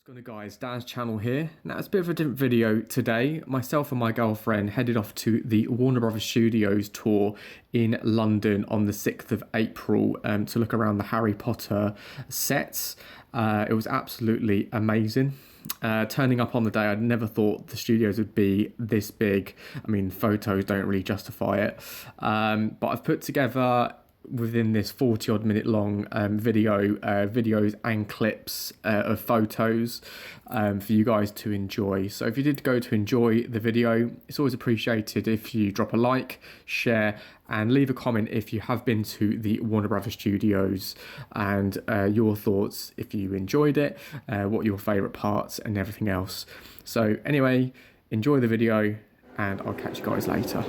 What's going on, guys? Dan's channel here. Now it's a bit of a different video today. Myself and my girlfriend headed off to the Warner Brothers Studios tour in London on the 6th of April to look around the Harry Potter sets. It was absolutely amazing. Turning up on the day, I'd never thought the studios would be this big. I mean, photos don't really justify it. But I've put together within this 40 odd minute long videos and clips of photos for you guys to enjoy. So if you did go to enjoy the video, it's always appreciated if you drop a like, share and leave a comment if you have been to the Warner Brothers Studios and your thoughts if you enjoyed it, what your favourite parts and everything else. So anyway, enjoy the video and I'll catch you guys later.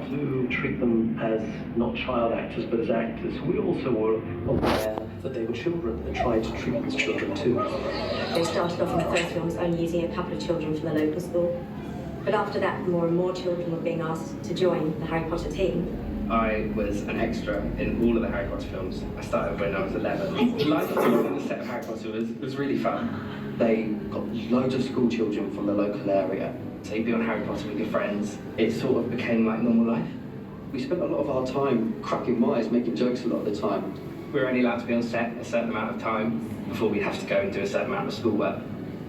To treat them as not child actors but as actors. We also were aware that they were children and tried to treat them as children too. They started off in the first films only using a couple of children from the local school, but after that more and more children were being asked to join the Harry Potter team. I was an extra in all of the Harry Potter films. I started when I was 11. Life on the set of Harry Potter was really fun. They got loads of school children from the local area. So you'd be on Harry Potter with your friends. It sort of became like normal life. We spent a lot of our time cracking wise, making jokes a lot of the time. We were only allowed to be on set a certain amount of time before we'd have to go and do a certain amount of schoolwork.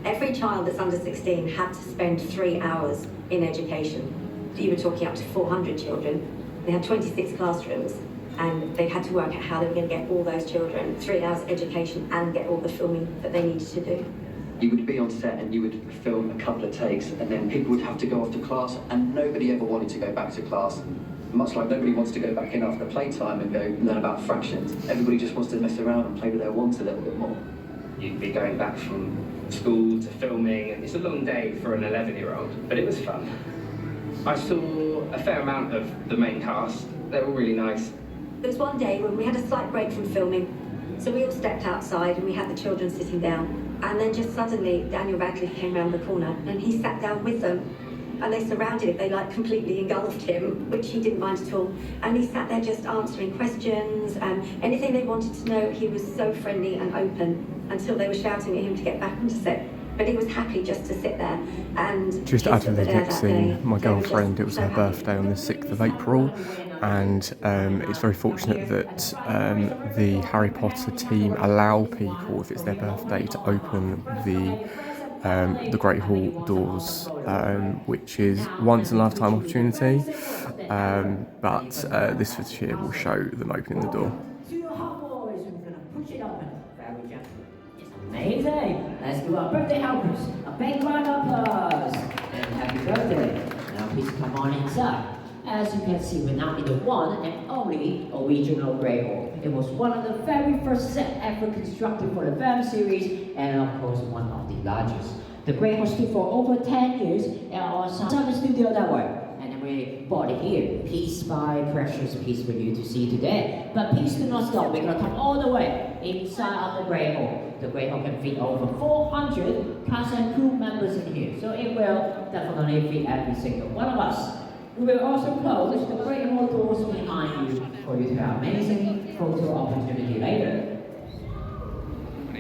Every child that's under 16 had to spend 3 hours in education. You were talking up to 400 children. They had 26 classrooms and they had to work out how they were going to get all those children 3 hours education and get all the filming that they needed to do. You would be on set and you would film a couple of takes and then people would have to go off to class and nobody ever wanted to go back to class. Much like nobody wants to go back in after playtime and go learn about fractions. Everybody just wants to mess around and play with their wands a little bit more. You'd be going back from school to filming, and it's a long day for an 11-year-old, but it was fun. I saw a fair amount of the main cast. They were really nice. There was one day when we had a slight break from filming, so we all stepped outside and we had the children sitting down. And then just suddenly Daniel Radcliffe came around the corner and he sat down with them. And they surrounded him, they like completely engulfed him, which he didn't mind at all. And he sat there just answering questions, anything they wanted to know. He was so friendly and open until they were shouting at him to get back onto set. But he was happy just to sit there and Just to add to the next scene, my girlfriend, it was her birthday on the 6th of April, and it's very fortunate that the Harry Potter team allow people, if it's their birthday, to open the Great Hall doors, which is once in a lifetime opportunity, but this year will show them opening the door. Amazing! Let's give our birthday helpers a big round of applause! And happy birthday! Now please come on inside. As you can see, we're now in the one and only original Great Hall. It was one of the very first set ever constructed for the film series, and of course one of the largest. The Great Hall stood for over 10 years and was on the studio network. And then we brought it here, piece by precious piece for you to see today. But please do not stop, we're gonna come all the way inside of the Great Hall. The Great Hall can fit over 400 cast and crew members in here, so it will definitely fit every single one of us. We will also close the Great Hall doors behind you for you to have amazing photo opportunity later.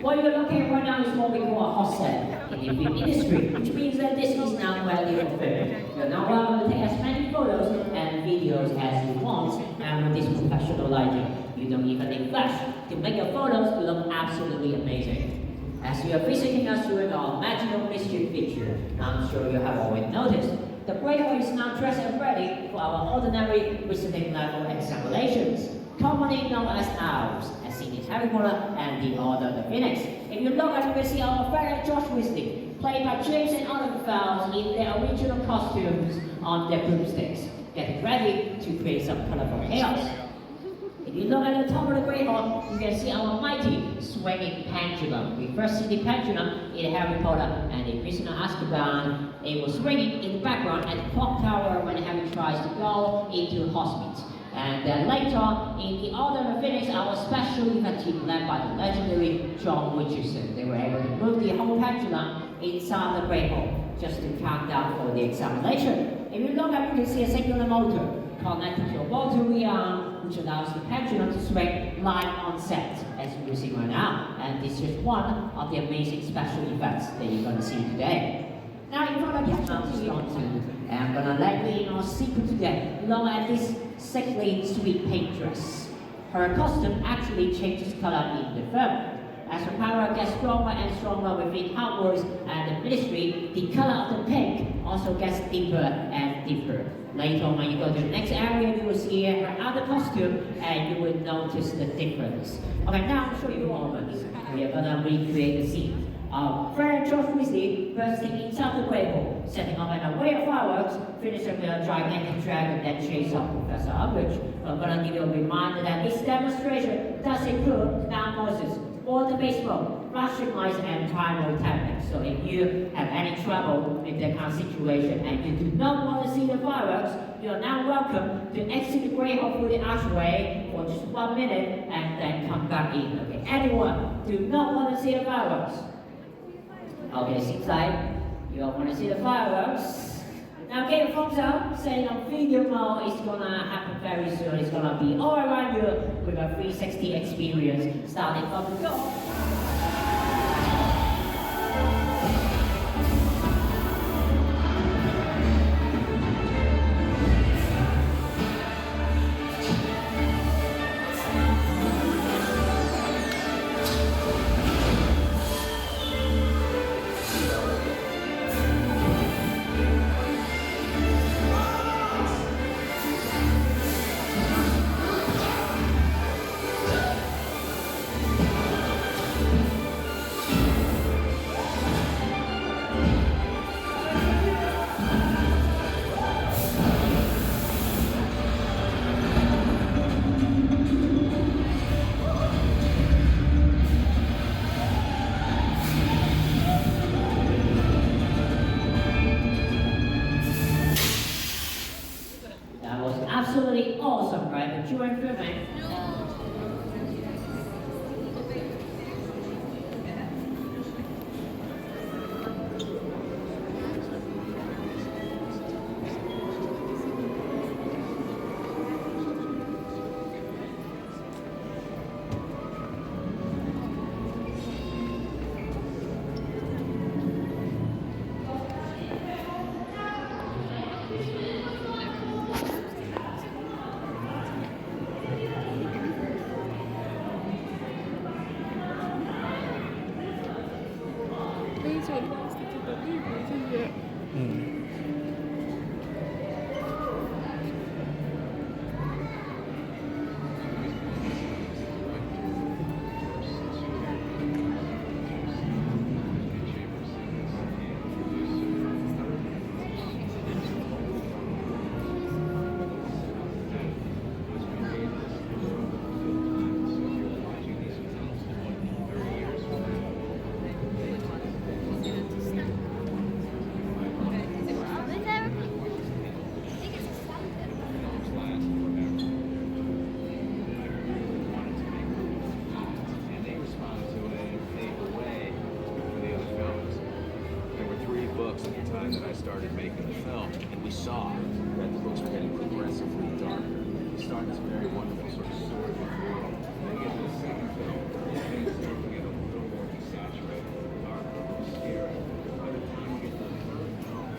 What you're looking at right now is what we call a hot set in the film industry, which means that this is now ready for film. You're now allowed to take as many photos and videos as you want, and with this professional lighting, you don't even need flash to make your photos look absolutely amazing. As you are visiting us during our Magical Mystery feature, I'm sure you have already noticed, the Great Hall is now dressed and ready for our ordinary visiting level examinations, commonly known as OWLs, as seen in Harry Potter and the Order of the Phoenix. If you look at, you can see our very George Weasley, played by James and Oliver Fowles in their original costumes on their broomsticks, getting ready to create some colorful chaos. If you look at the top of the Great Hall, you can see our mighty swinging pendulum. We first see the pendulum in Harry Potter and the Prisoner of Azkaban. It was swinging in the background at the clock tower when Harry tries to go into Hogsmeade. And then later, in the Order of the Phoenix, our special event team led by the legendary John Richardson, they were able to move the whole pendulum inside the Great Hall just to count down for the examination. If you look up, you can see a singular motor connected to a rotary arm, which allows the pendulum to swing live on set, as you see right now. And this is one of the amazing special events that you're going to see today. Now, in front of you, I'm going to let you in on a secret today. Look at this sickly sweet pink dress. Her costume actually changes color in the film. As her power gets stronger and stronger within Hogwarts and the Ministry, the color of the pink also gets deeper and deeper. Later on, when you go to the next area, you will see her other costume and you will notice the difference. Okay, now I'll show you a moment. We are gonna recreate the scene. Fred George Weasley bursting inside the Great Hall, setting up an array of fireworks, finishing with a gigantic dragon that chases up Professor Umbridge. I'm gonna give you a reminder that this demonstration does include sound noises, water baseball, flashing lights, and primal techniques. So if you have any trouble with that kind of situation and you do not want to see the fireworks, you are now welcome to exit the Great Hall through the archway for just 1 minute and then come back in. Okay, anyone do not want to see the fireworks? Okay, seems like you all want to see the fireworks. Now get your phones out, saying on video mode, it's gonna happen very soon. It's gonna be all around you with a 360 experience starting from the go. Absolutely awesome, right? But during filming, we saw that the books were getting progressively darker. We started this very wonderful sort of story world. They get to the second film, things start to get a little more desaturated, darker, a little scary. By the time we get to the third film,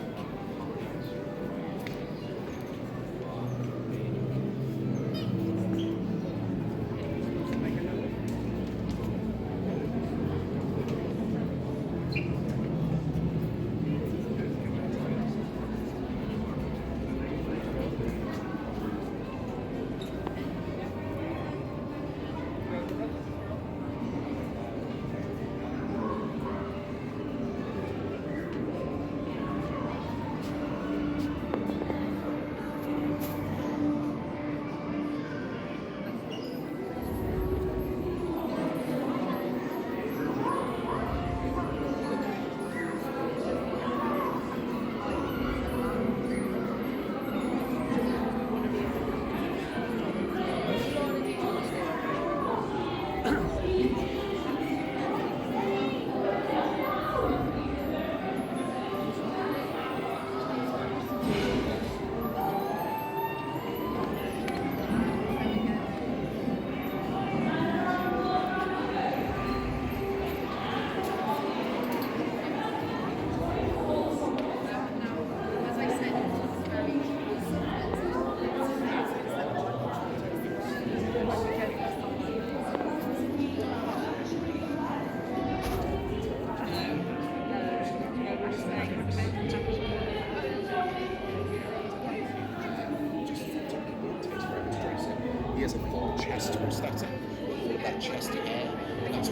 he has a full chest prosthetic with all of that chesty hair, and that's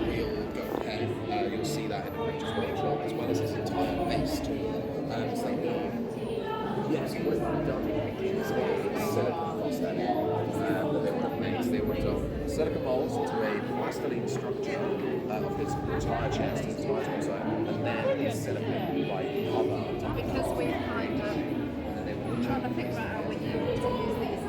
real goat hair. You'll see that in the pictures workshop, as well as his entire face too. So, yes, what they've done is a silicone prosthetic that they would have made. They would have silicone molds into a plastiline structure of his entire chest, his entire torso, and then a silicone like cover on top of Because that. we kind of And they would trying to figure out when you to use these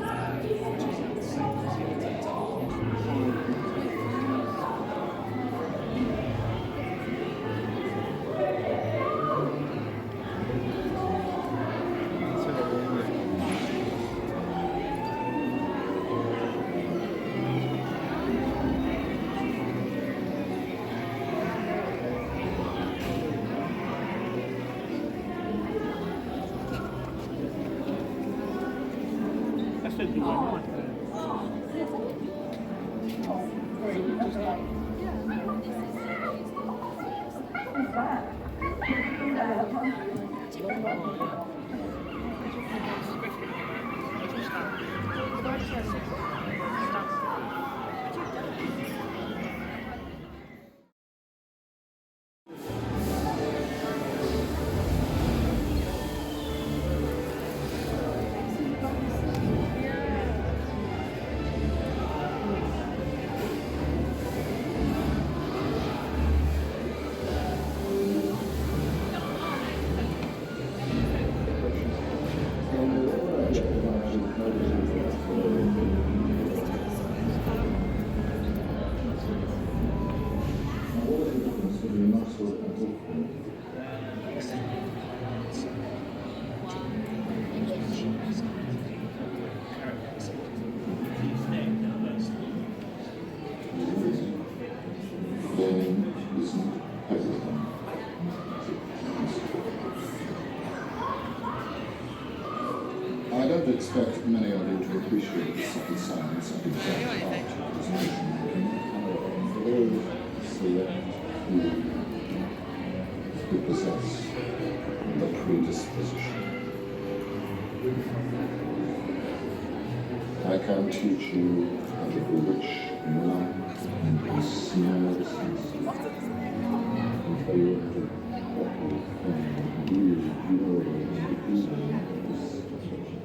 as well. I don't expect many of you to appreciate the subtle science and exact art of this motion making. All select who possess the predisposition. I can teach you how to bewitch light and snare the senses, and tell you how to bottle and use joy and ease this situation.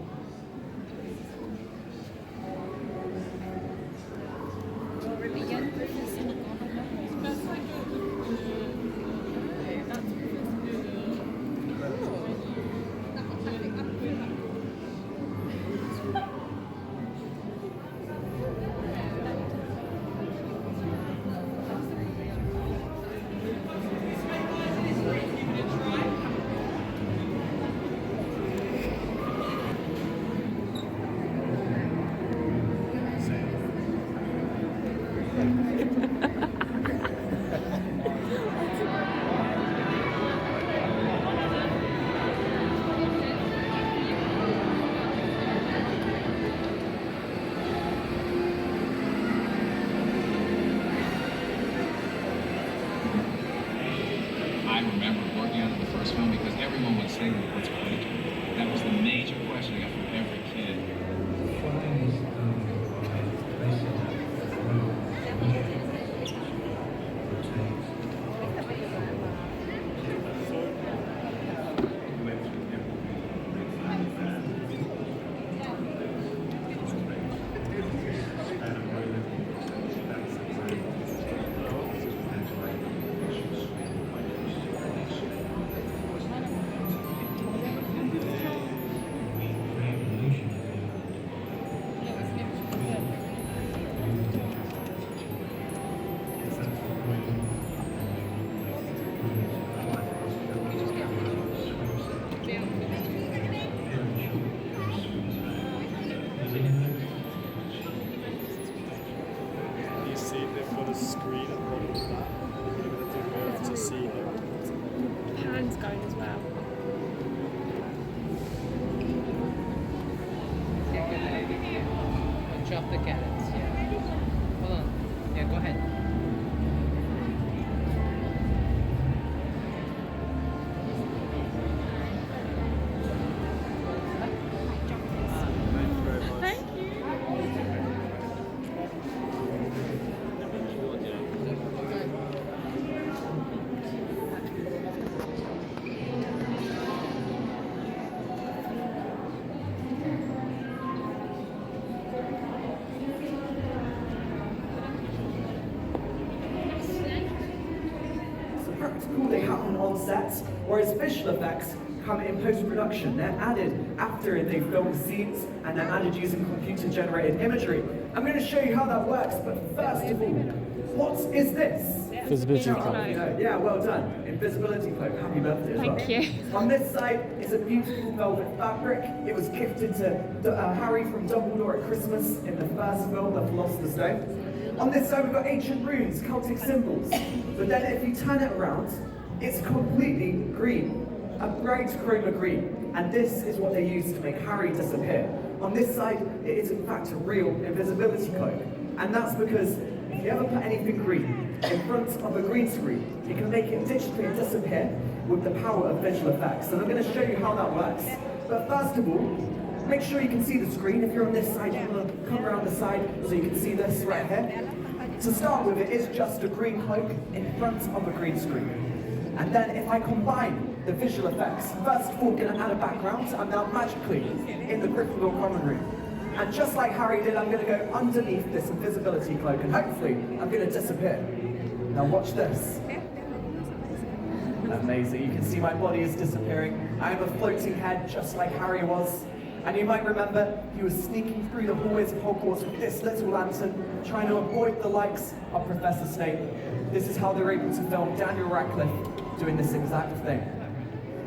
this film because everyone would say to me, what's Quake? That was the major question I got from every kid. Hands going as well. Chop the carrots, yeah. Hold on. Yeah, go ahead. Thank you. Practical, they happen on set, whereas visual effects come in post-production. They're added after they've filmed scenes, and they're added using computer-generated imagery. I'm going to show you how that works, but first of all, what is this? Visibility cloak. Yeah, well done. Invisibility cloak. Happy birthday as well. Thank you. On this side is a beautiful velvet fabric. It was gifted to Harry from Dumbledore at Christmas in the first film, The Philosopher's Stone. On this side we've got ancient runes, Celtic symbols. But then if you turn it around, it's completely green. A bright chroma green. And this is what they use to make Harry disappear. On this side, it is in fact a real invisibility cloak. And that's because if you ever put anything green in front of a green screen, you can make it digitally disappear with the power of visual effects. And I'm going to show you how that works. But first of all, make sure you can see the screen. If you're on this side, you're going to come around the side so you can see this right here. To start with, it is just a green cloak in front of a green screen. And then if I combine the visual effects, first of all, I'm going to add a background. I'm now magically in the Gryffindor common room. And just like Harry did, I'm going to go underneath this invisibility cloak, and hopefully I'm going to disappear. Now watch this. Amazing, you can see my body is disappearing. I am a floating head, just like Harry was. And you might remember, he was sneaking through the hallways of Hogwarts with this little lantern, trying to avoid the likes of Professor Snape. This is how they were able to film Daniel Radcliffe doing this exact thing.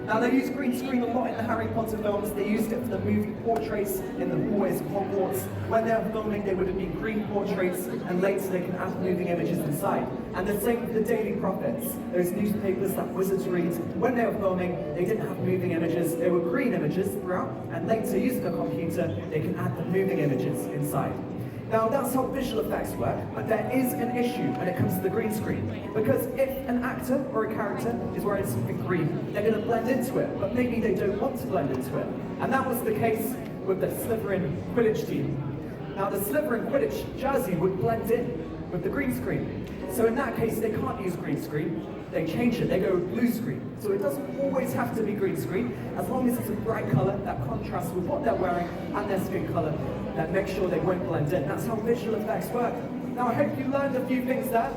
Now they use green screen a lot in the Harry Potter films. They used it for the movie portraits in the hallways of Hogwarts. When they were filming, they would have been green portraits, and later they can add moving images inside. And the same with the Daily Prophets, those newspapers that wizards read. When they were filming, they didn't have moving images. They were green images throughout, and later using a computer, they can add the moving images inside. Now that's how visual effects work, but there is an issue when it comes to the green screen. Because if an actor or a character is wearing something green, they're going to blend into it, but maybe they don't want to blend into it. And that was the case with the Slytherin Quidditch team. Now the Slytherin Quidditch jersey would blend in with the green screen. So in that case, they can't use green screen. They change it, they go blue screen. So it doesn't always have to be green screen, as long as it's a bright color that contrasts with what they're wearing and their skin color, that makes sure they won't blend in. That's how visual effects work. Now I hope you learned a few things there.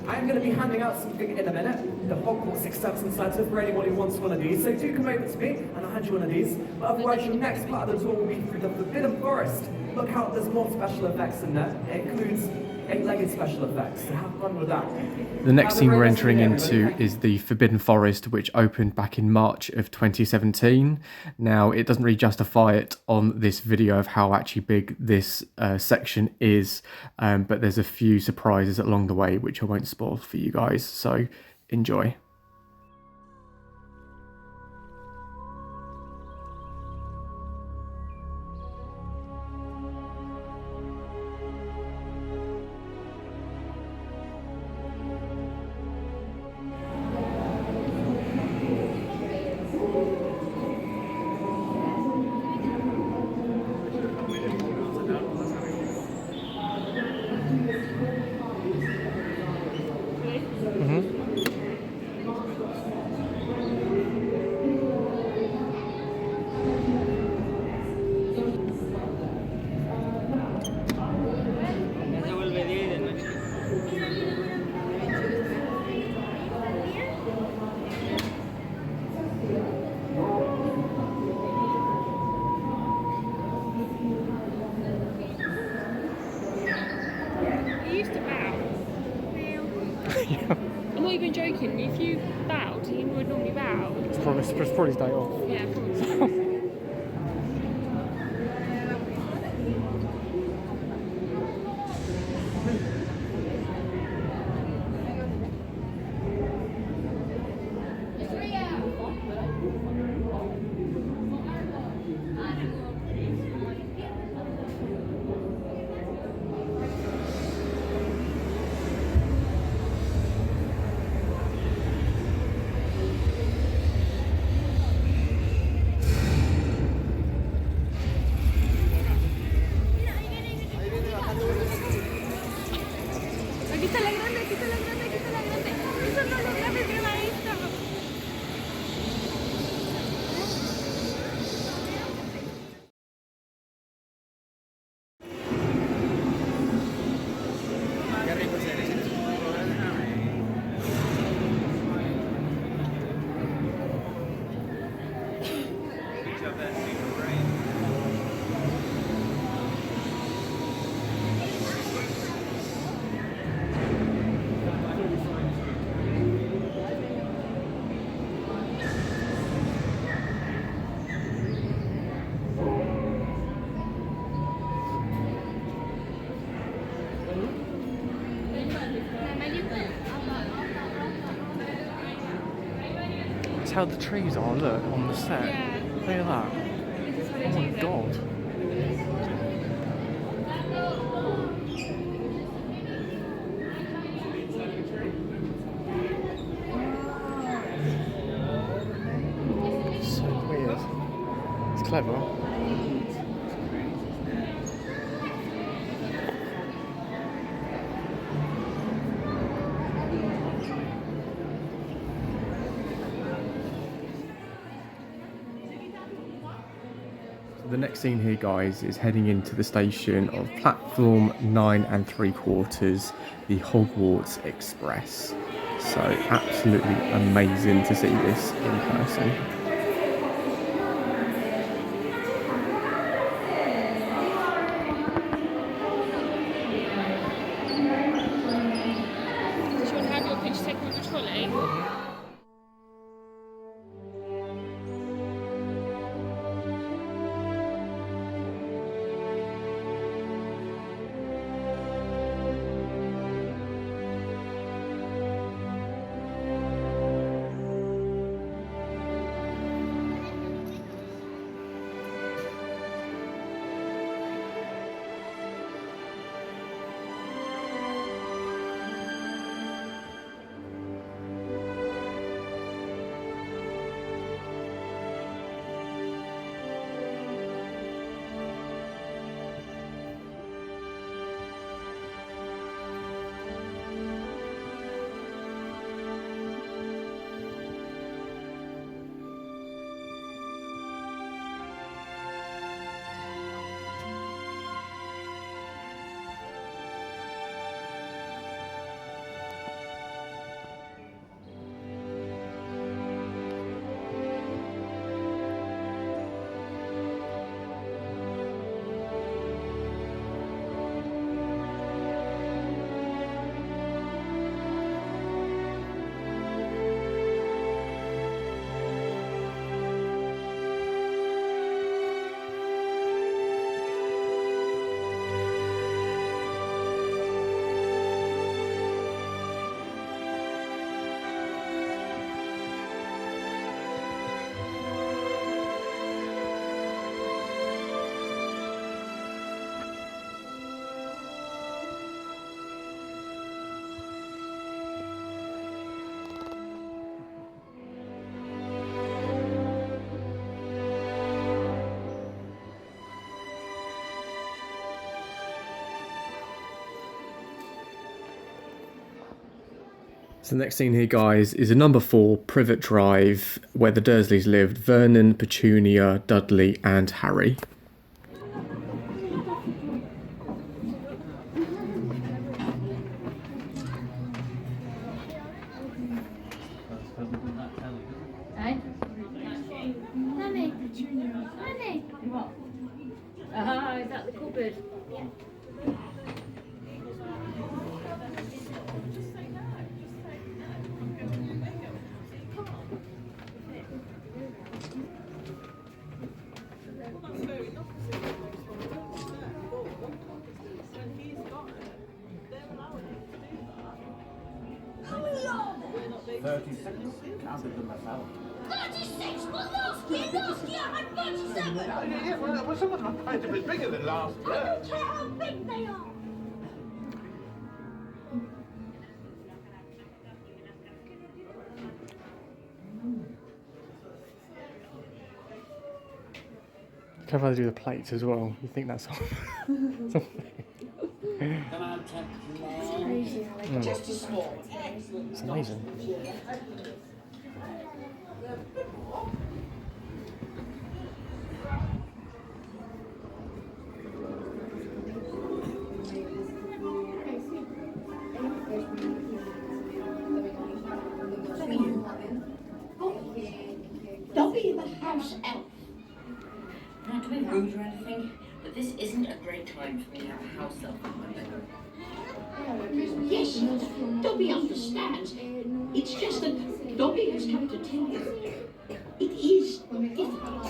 I'm going to be handing out something in a minute, the Hogwarts Acceptance Letter for anyone who wants one of these. So do come over to me and I'll hand you one of these. But otherwise your next part of the tour will be through the Forbidden Forest. Look out, there's more special effects in there. It includes 8-legged special effects, so have fun with that. The next scene we're entering into is the Forbidden Forest, which opened back in March of 2017. Now, it doesn't really justify it on this video of how actually big this section is, but there's a few surprises along the way which I won't spoil for you guys, so enjoy. I'm not even joking. If you bowed, he would normally bow. It's probably his day off. Yeah, probably. Aquí está la grande, aquí está la grande, aquí está la grande. Eso no lo grande que va esto. That's how the trees are, look, on the set. Yeah. Look at that. Oh my god. So weird. It's clever. The next scene here, guys, is heading into the station of platform 9 3/4, the Hogwarts Express. So absolutely amazing to see this in person. Do you want to have your picture taken with the trolley? So the next scene here, guys, is a number 4 Privet Drive, where the Dursleys lived: Vernon, Petunia, Dudley and Harry. Mummy! Mummy! What? Oh, is that the cupboard? Yeah. 36. Counted them myself. 36! Well, last year I had 37! Yeah, well, some of them are quite a bit bigger than last year. I don't care how big they are! Look how they do the plates as well. You think that's something? Just a small. It's amazing. Dobby the house elf. Not to be rude or anything, but this isn't a great time for me to have a house elf in my bedroom. Yes, Dobby understands. It's just that Dobby has come to tell you. It is difficult.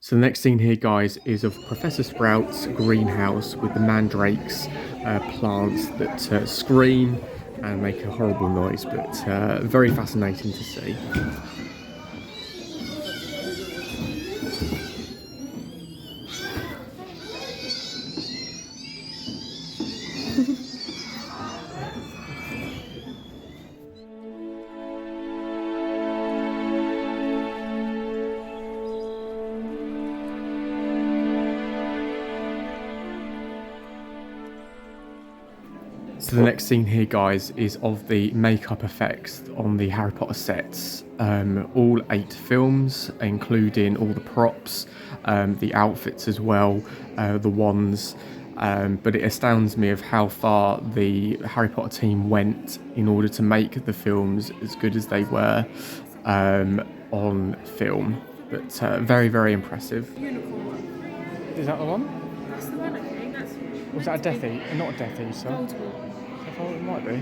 So the next scene here, guys, is of Professor Sprout's greenhouse with the mandrakes plants that scream and make a horrible noise, but very fascinating to see. So the next scene here, guys, is of the makeup effects on the Harry Potter sets. All 8 films, including all the props, the outfits as well, the wands. But it astounds me of how far the Harry Potter team went in order to make the films as good as they were on film. But very, very impressive. Is that the one? That's the one, I think. That's Was that a Death Eater? Not a Death Eater. multiple. I thought it might be.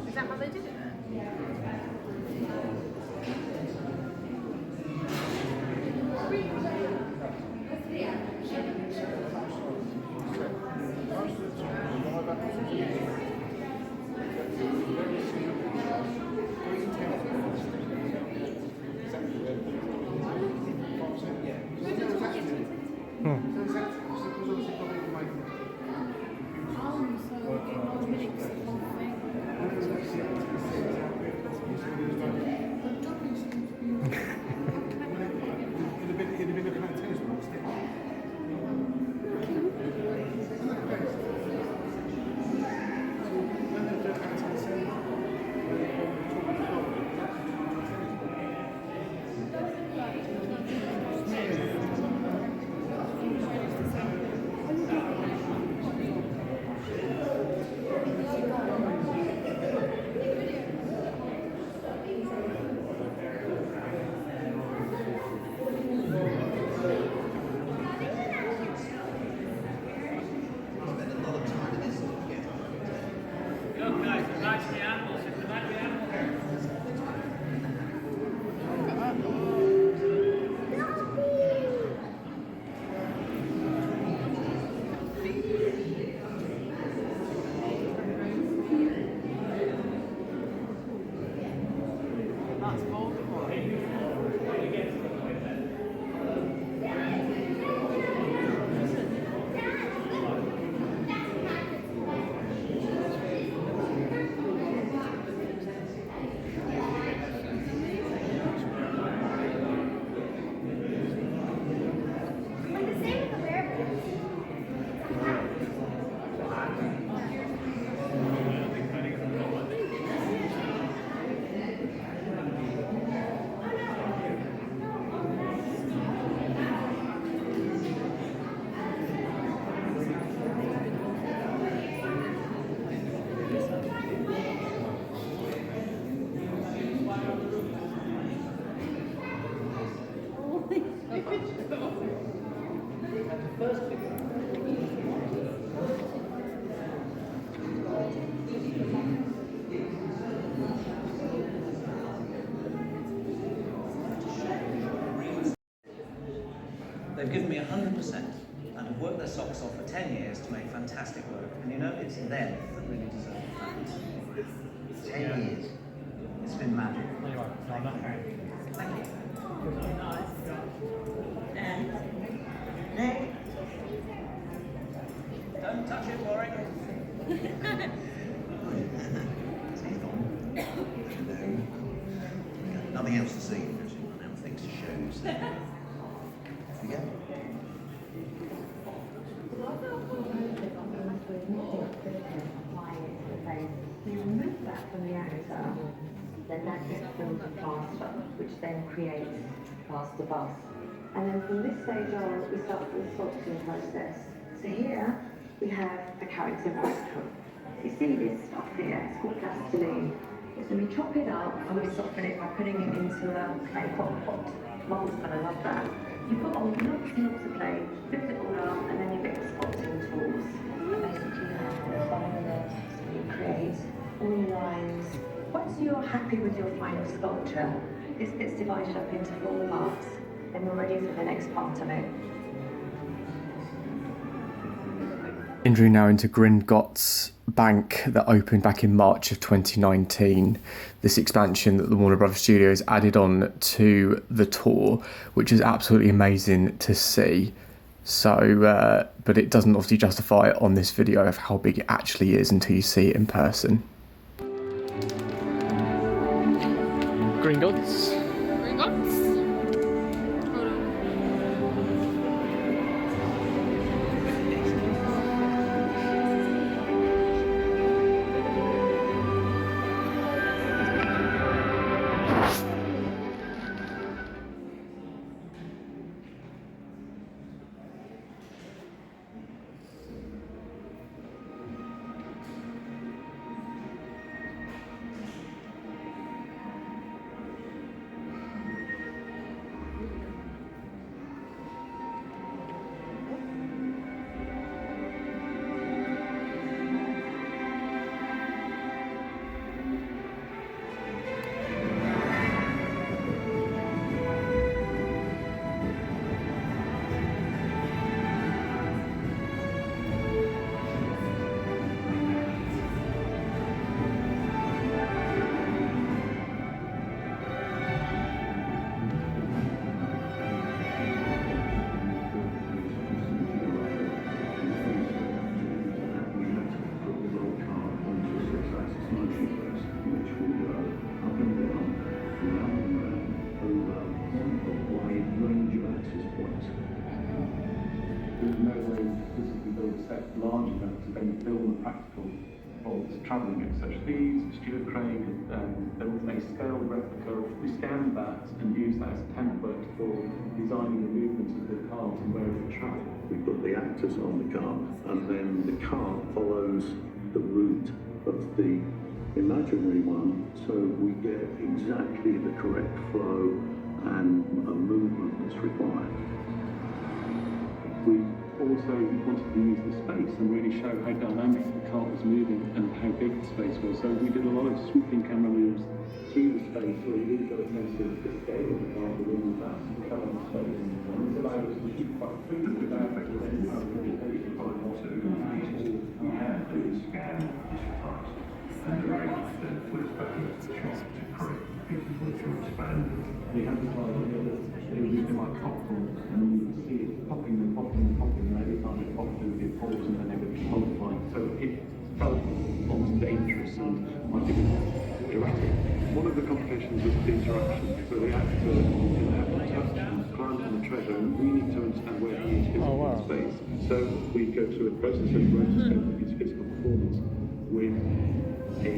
Is that how they did it then? first figure. They've given me 100% and have worked their socks off for 10 years to make fantastic work. And you know, it's them that really deserve it. 10 years. It's been magic. Thank you. And Nick. Don't touch it, Warwick. He's gone. Nothing else to see, actually. Now things to show. So. Off we go. You remove that from the actor, then that gets filled with plaster, which then creates plaster bust. And then from this stage on, we start the sculpting process. So here we have a character rectum. You see this stuff here, it's called plastiline. So we chop it up and we soften it by putting it into a clay pot. Mom's gonna love that. You put on lots and lots of clay, fill it all up, and then you get the sculpting tools. Basically, you have a formula, you create all the lines. Once you're happy with your final sculpture, this gets divided up into 4 parts, and we're ready for the next part of it. Entering now into Gringotts Bank that opened back in March of 2019. This expansion that the Warner Brothers Studios added on to the tour, which is absolutely amazing to see. So, but it doesn't obviously justify it on this video of how big it actually is until you see it in person. Gringotts. Gringotts? Large enough to then film the practical bolts travelling it. So these, Stuart Craig, built a scaled replica. We scanned that and used that as a template for designing the movements of the cart and where it would travel. We put the actors on the cart, and then the cart follows the route of the imaginary one, so we get exactly the correct flow and a movement that's required. We also wanted to use the space and really show how dynamic the cart was moving and how big the space was. So we did a lot of swooping camera moves through the space where we really got a sense of the scale of the cart within the vast scale of the space. And it allowed us to keep quite fluid without any complication. Scan this fast and direct with both shot to correct people to expand. We had this idea that they were using like popcorn, and you would see it popping and popping and popping, and every time it popped, it would be paused, and then it would be multiplied. So it felt almost dangerous and might be dramatic. One of the complications was the interaction. So the actor can have to touch and climb on the treasure, and we need to understand where he is physically in space. So we go through a process of rotoscoping his physical performance with a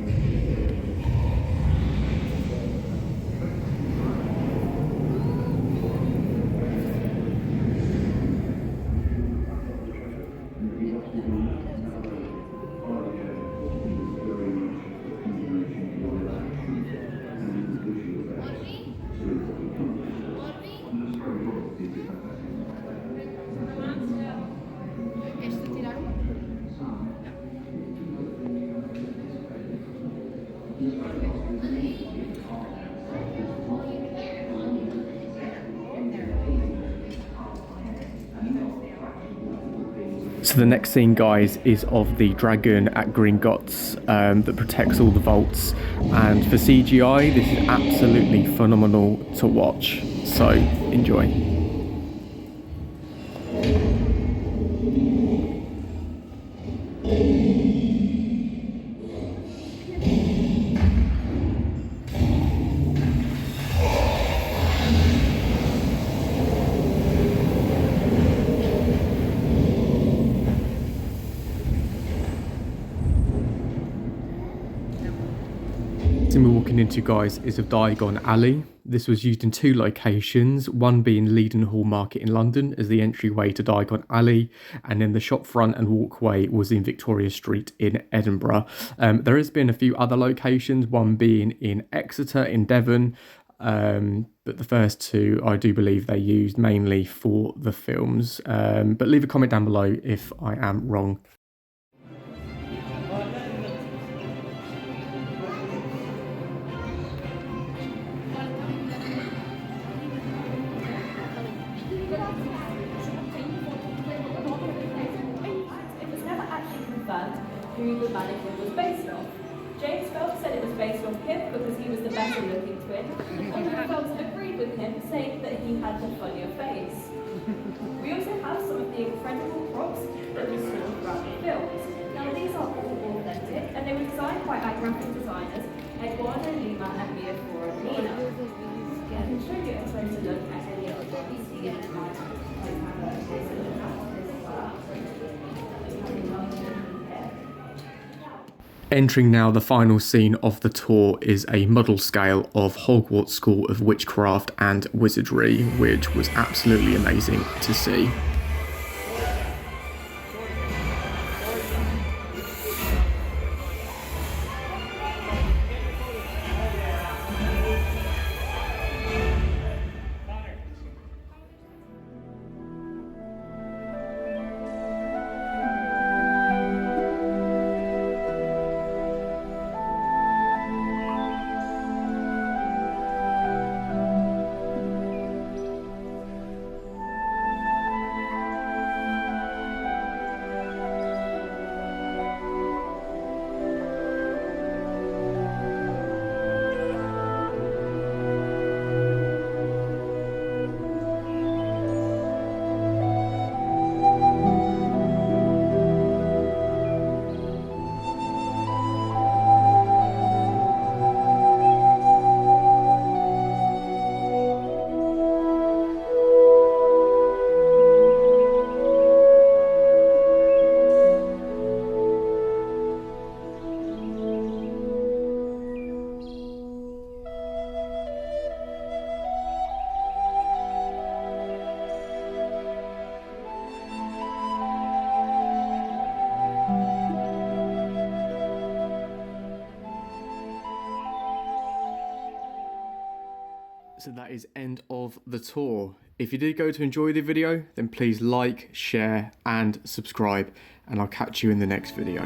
So the next scene, guys, is of the dragon at Gringotts that protects all the vaults, and for CGI this is absolutely phenomenal to watch, so enjoy. We're walking into, guys, is of Diagon Alley. This was used in 2 locations, one being Leadenhall Market in London as the entryway to Diagon Alley, and then the shop front and walkway was in Victoria Street in Edinburgh. There has been a few other locations, one being in Exeter in Devon, but the first 2 I do believe they used mainly for the films. But leave a comment down below if I am wrong. Who the mannequin was based off. James Phelps said it was based on him because he was the better looking twin, and Phelps agreed with him, saying that he had the funnier face. We also have some of the incredible props that we saw throughout the films. Now these are all authentic, and they were designed by our graphic designers Eduardo Lima and Mia Foramina. I can show you a closer look at any of the props we see in the Entering now the final scene of the tour is a model scale of Hogwarts School of Witchcraft and Wizardry, which was absolutely amazing to see. So that is end of the tour. If you did go to enjoy the video, then please like, share and subscribe, and I'll catch you in the next video.